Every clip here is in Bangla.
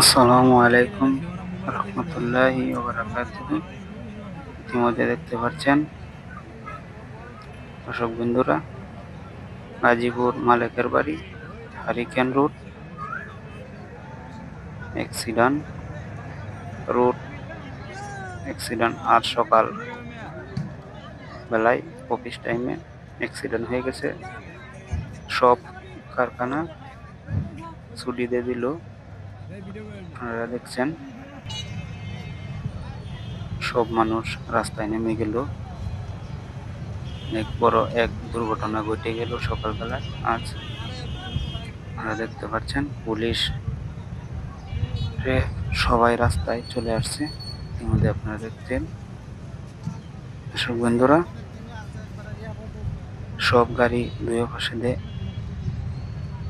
আসসালামু আলাইকুম রহমতুল্লাহি ওয়া বারাকাতুহু। ইতিমধ্যে দেখতে পাচ্ছেন দর্শক বন্ধুরা, গাজীপুর মালেকের বাড়ি hurricane road accident road accident. আর সকাল বেলায় অফিস টাইমে অ্যাক্সিডেন্ট হয়ে গেছে। সব কারখানা ছুটি দিয়ে দিল। আপনারা দেখছেন সব মানুষ রাস্তায় নেমে গেল। অনেক বড় এক দুর্ঘটনা ঘটে গেল সকালবেলায় আজ। আপনারা দেখতে পাচ্ছেন পুলিশ সবাই রাস্তায় চলে আসছে। ইতিমধ্যে আপনারা দেখছেন দর্শক বন্ধুরা, সব গাড়ি দুই পাশে দিয়ে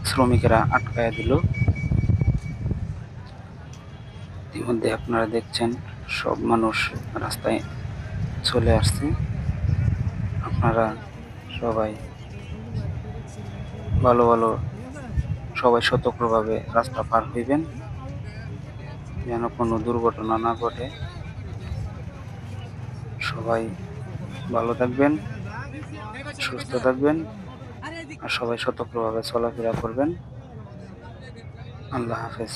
শ্রমিকেরা আটকায়া দিল। ইতিমধ্যে আপনারা দেখছেন সব মানুষ রাস্তায় চলে আসছে। আপনারা সবাই ভালো ভালো সবাই সতর্কভাবে রাস্তা পার হইবেন, যেন কোনো দুর্ঘটনা না ঘটে। সবাই ভালো থাকবেন, সুস্থ থাকবেন, আর সবাই সতর্কভাবে চলাফেরা করবেন। আল্লাহ হাফেজ।